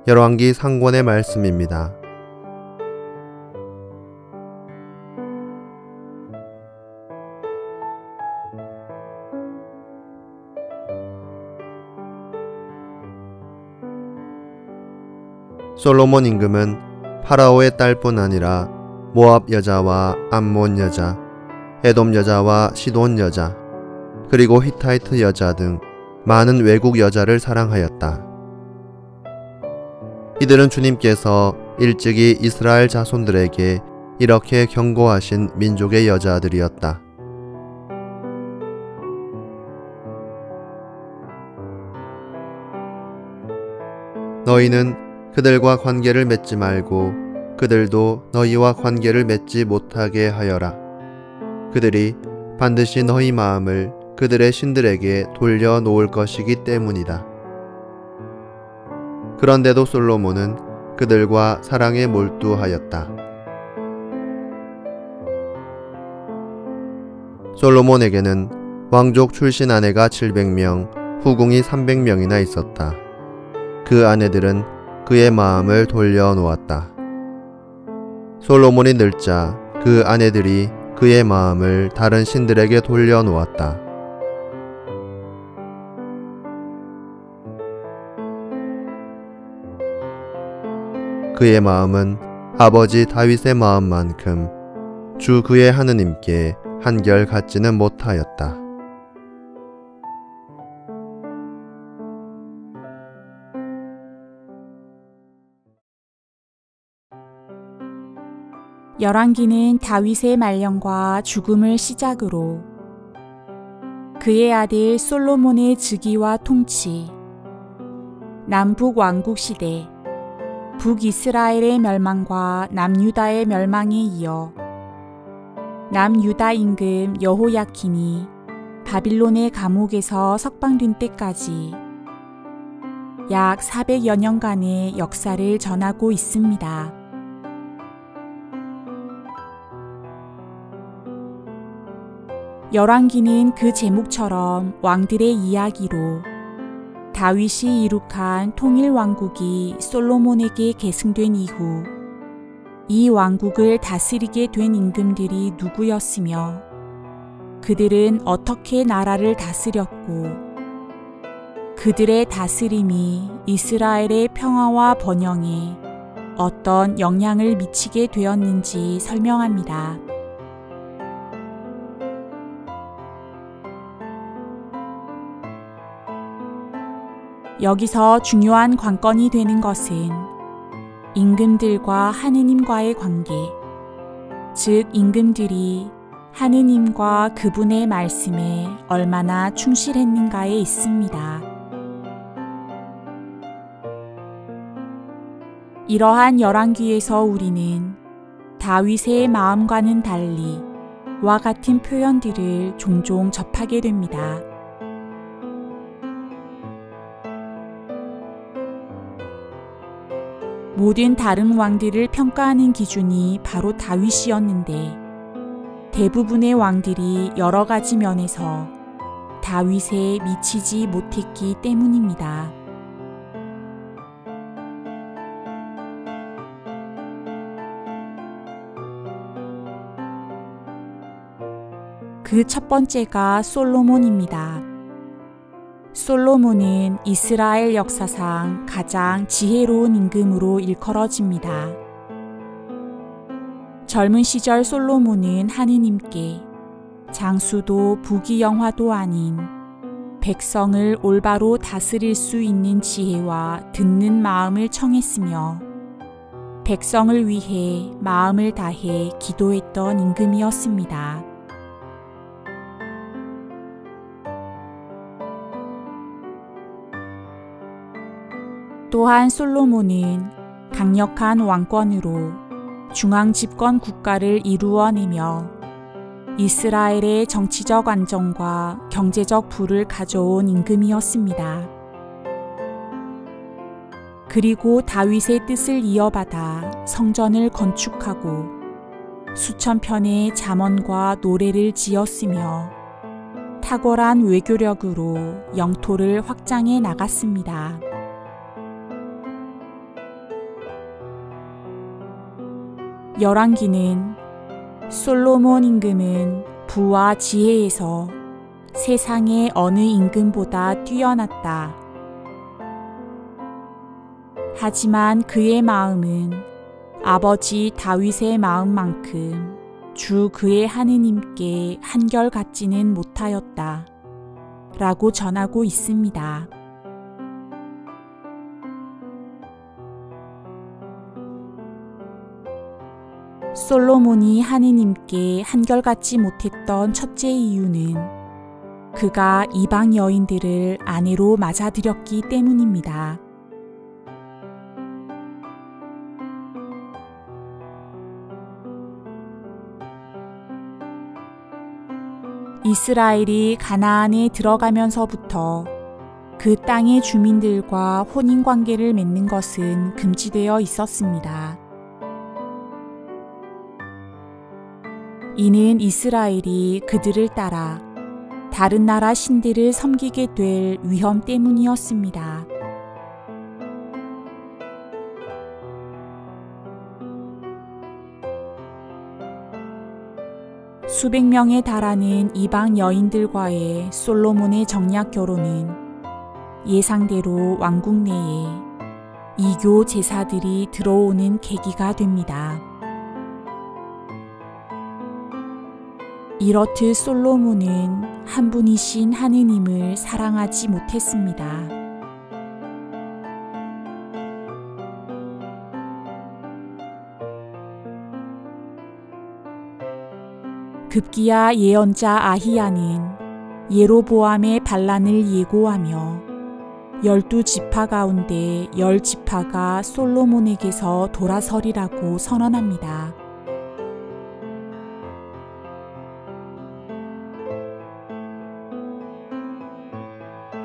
열왕기 상권의 말씀입니다. 솔로몬 임금은 파라오의 딸뿐 아니라 모압 여자와 암몬 여자, 에돔 여자와 시돈 여자, 그리고 히타이트 여자 등 많은 외국 여자를 사랑하였다. 이들은 주님께서 일찍이 이스라엘 자손들에게 이렇게 경고하신 민족의 여자들이었다. 너희는 그들과 관계를 맺지 말고 그들도 너희와 관계를 맺지 못하게 하여라. 그들이 반드시 너희 마음을 그들의 신들에게 돌려놓을 것이기 때문이다. 그런데도 솔로몬은 그들과 사랑에 몰두하였다. 솔로몬에게는 왕족 출신 아내가 700명, 후궁이 300명이나 있었다. 그 아내들은 그의 마음을 돌려놓았다. 솔로몬이 늙자 그 아내들이 그의 마음을 다른 신들에게 돌려놓았다. 그의 마음은 아버지 다윗의 마음만큼 주 그의 하느님께 한결 같지는 못하였다. 열왕기는 다윗의 말년과 죽음을 시작으로 그의 아들 솔로몬의 즉위와 통치, 남북 왕국 시대, 북이스라엘의 멸망과 남유다의 멸망에 이어 남유다 임금 여호야킨이 바빌론의 감옥에서 석방된 때까지 약 400여 년간의 역사를 전하고 있습니다. 열왕기는 그 제목처럼 왕들의 이야기로 다윗이 이룩한 통일 왕국이 솔로몬에게 계승된 이후 이 왕국을 다스리게 된 임금들이 누구였으며 그들은 어떻게 나라를 다스렸고 그들의 다스림이 이스라엘의 평화와 번영에 어떤 영향을 미치게 되었는지 설명합니다. 여기서 중요한 관건이 되는 것은 임금들과 하느님과의 관계, 즉 임금들이 하느님과 그분의 말씀에 얼마나 충실했는가에 있습니다. 이러한 열왕기에서 우리는 다윗의 마음과는 달리 와 같은 표현들을 종종 접하게 됩니다. 모든 다른 왕들을 평가하는 기준이 바로 다윗이었는데 대부분의 왕들이 여러 가지 면에서 다윗에 미치지 못했기 때문입니다. 그 첫 번째가 솔로몬입니다. 솔로몬은 이스라엘 역사상 가장 지혜로운 임금으로 일컬어집니다. 젊은 시절 솔로몬은 하느님께 장수도 부귀영화도 아닌 백성을 올바로 다스릴 수 있는 지혜와 듣는 마음을 청했으며 백성을 위해 마음을 다해 기도했던 임금이었습니다. 또한 솔로몬은 강력한 왕권으로 중앙 집권 국가를 이루어내며 이스라엘의 정치적 안정과 경제적 부를 가져온 임금이었습니다. 그리고 다윗의 뜻을 이어받아 성전을 건축하고 수천 편의 잠언과 노래를 지었으며 탁월한 외교력으로 영토를 확장해 나갔습니다. 열왕기는 솔로몬 임금은 부와 지혜에서 세상의 어느 임금보다 뛰어났다. 하지만 그의 마음은 아버지 다윗의 마음만큼 주 그의 하느님께 한결같지는 못하였다. 라고 전하고 있습니다. 솔로몬이 하느님께 한결같지 못했던 첫째 이유는 그가 이방 여인들을 아내로 맞아들였기 때문입니다. 이스라엘이 가나안에 들어가면서부터 그 땅의 주민들과 혼인관계를 맺는 것은 금지되어 있었습니다. 이는 이스라엘이 그들을 따라 다른 나라 신들을 섬기게 될 위험 때문이었습니다. 수백 명에 달하는 이방 여인들과의 솔로몬의 정략 결혼은 예상대로 왕국 내에 이교 제사들이 들어오는 계기가 됩니다. 이렇듯 솔로몬은 한 분이신 하느님을 사랑하지 못했습니다. 급기야 예언자 아히야는 예로보암의 반란을 예고하며 12지파 가운데 10지파가 솔로몬에게서 돌아서리라고 선언합니다.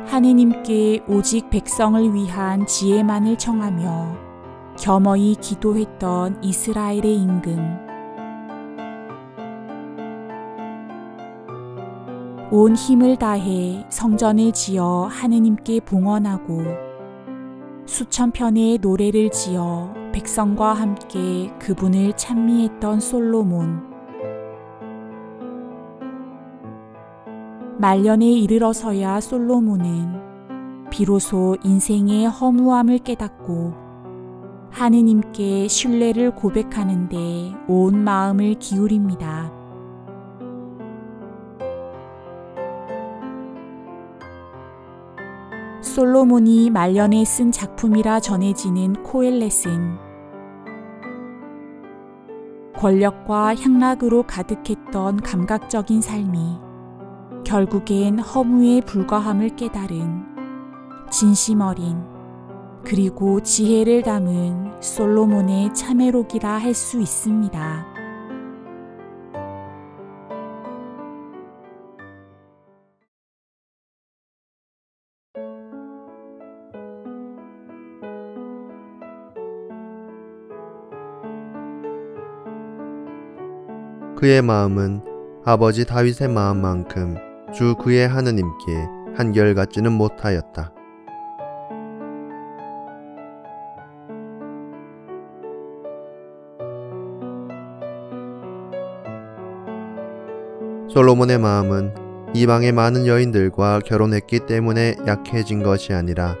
하느님께 오직 백성을 위한 지혜만을 청하며 겸허히 기도했던 이스라엘의 임금. 온 힘을 다해 성전을 지어 하느님께 봉헌하고 수천 편의 노래를 지어 백성과 함께 그분을 찬미했던 솔로몬. 말년에 이르러서야 솔로몬은 비로소 인생의 허무함을 깨닫고 하느님께 신뢰를 고백하는데 온 마음을 기울입니다. 솔로몬이 말년에 쓴 작품이라 전해지는 코엘렛은 권력과 향락으로 가득했던 감각적인 삶이 결국엔 허무에 불과함을 깨달은 진심 어린 그리고 지혜를 담은 솔로몬의 참회록이라 할 수 있습니다. 그의 마음은 아버지 다윗의 마음만큼 주 그의 하느님께 한결같지는 못하였다. 솔로몬의 마음은 이방의 많은 여인들과 결혼했기 때문에 약해진 것이 아니라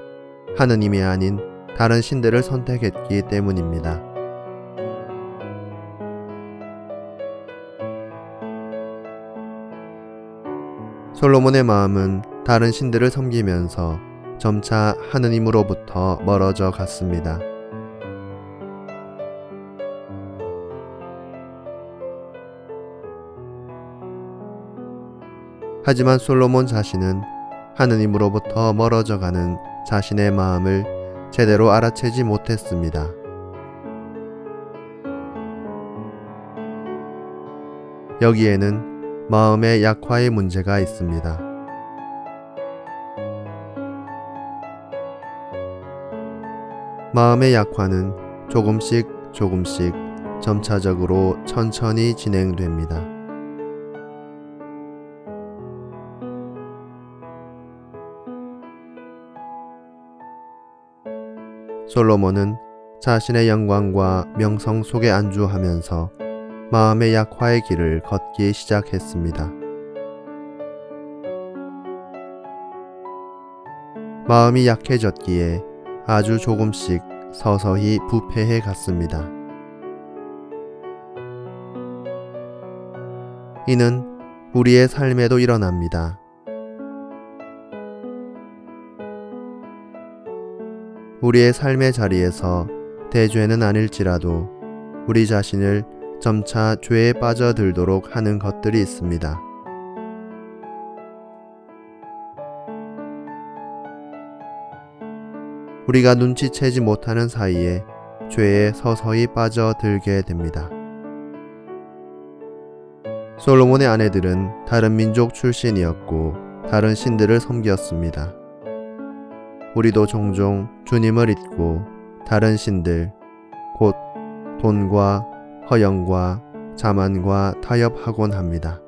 하느님이 아닌 다른 신들을 선택했기 때문입니다. 솔로몬의 마음은 다른 신들을 섬기면서 점차 하느님으로부터 멀어져 갔습니다. 하지만 솔로몬 자신은 하느님으로부터 멀어져 가는 자신의 마음을 제대로 알아채지 못했습니다. 여기에는 마음의 약화의 문제가 있습니다. 마음의 약화는 조금씩 점차적으로 천천히 진행됩니다. 솔로몬은 자신의 영광과 명성 속에 안주하면서 마음의 약화의 길을 걷기 시작했습니다. 마음이 약해졌기에 아주 조금씩 서서히 부패해 갔습니다. 이는 우리의 삶에도 일어납니다. 우리의 삶의 자리에서 대죄는 아닐지라도 우리 자신을 점차 죄에 빠져들도록 하는 것들이 있습니다. 우리가 눈치채지 못하는 사이에 죄에 서서히 빠져들게 됩니다. 솔로몬의 아내들은 다른 민족 출신이었고 다른 신들을 섬겼습니다. 우리도 종종 주님을 잊고 다른 신들, 곧 돈과 허영과 자만과 타협하곤 합니다.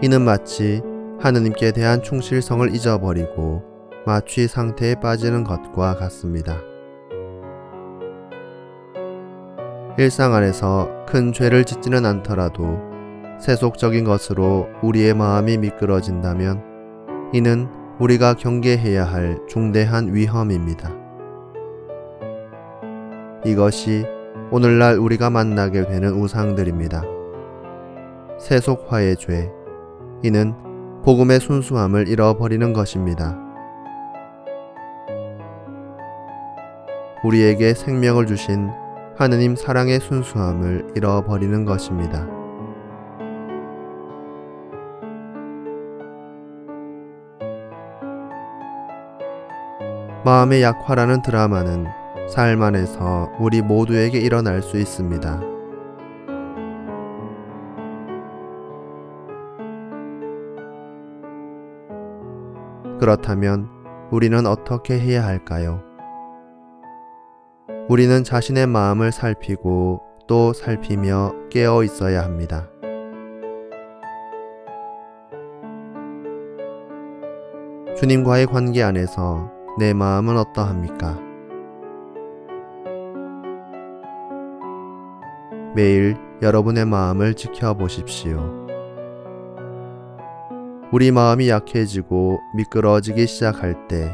이는 마치 하느님께 대한 충실성을 잊어버리고 마취 상태에 빠지는 것과 같습니다. 일상 안에서 큰 죄를 짓지는 않더라도 세속적인 것으로 우리의 마음이 미끄러진다면 이는 우리가 경계해야 할 중대한 위험입니다. 이것이 오늘날 우리가 만나게 되는 우상들입니다. 세속화의 죄, 이는 복음의 순수함을 잃어버리는 것입니다. 우리에게 생명을 주신 하느님 사랑의 순수함을 잃어버리는 것입니다. 마음의 약화라는 드라마는 삶 안에서 우리 모두에게 일어날 수 있습니다. 그렇다면 우리는 어떻게 해야 할까요? 우리는 자신의 마음을 살피고 또 살피며 깨어 있어야 합니다. 주님과의 관계 안에서 내 마음은 어떠합니까? 매일 여러분의 마음을 지켜보십시오. 우리 마음이 약해지고 미끄러지기 시작할 때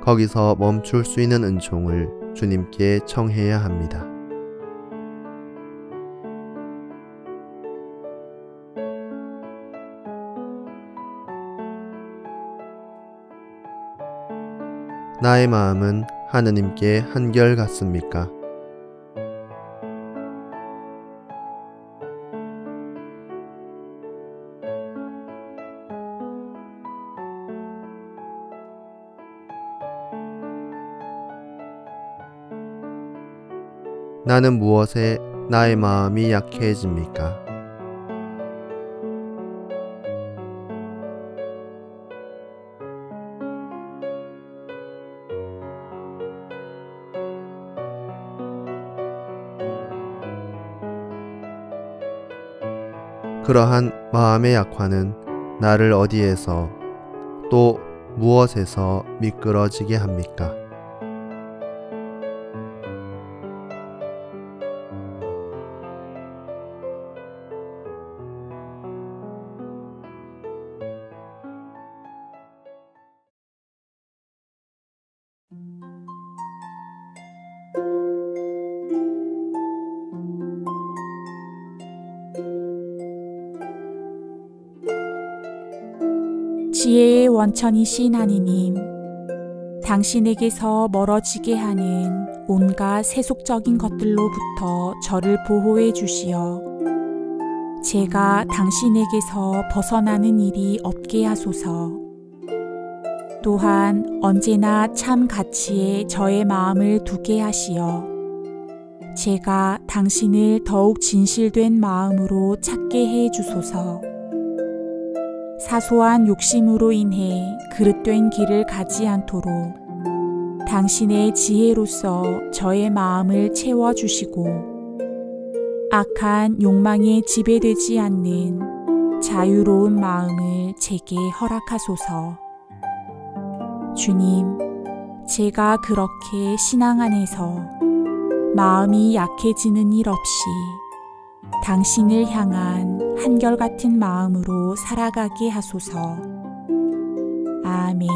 거기서 멈출 수 있는 은총을 주님께 청해야 합니다. 나의 마음은 하느님께 한결같습니까? 나는 무엇에 나의 마음이 약해집니까? 그러한 마음의 약화는 나를 어디에서 또 무엇에서 미끄러지게 합니까? 지혜의 원천이신 하느님, 당신에게서 멀어지게 하는 온갖 세속적인 것들로부터 저를 보호해 주시어 제가 당신에게서 벗어나는 일이 없게 하소서. 또한 언제나 참 가치에 저의 마음을 두게 하시어 제가 당신을 더욱 진실된 마음으로 찾게 해 주소서. 사소한 욕심으로 인해 그릇된 길을 가지 않도록 당신의 지혜로서 저의 마음을 채워주시고 악한 욕망에 지배되지 않는 자유로운 마음을 제게 허락하소서. 주님, 제가 그렇게 신앙 안에서 마음이 약해지는 일 없이 당신을 향한 한결같은 마음으로 살아가게 하소서. 아멘.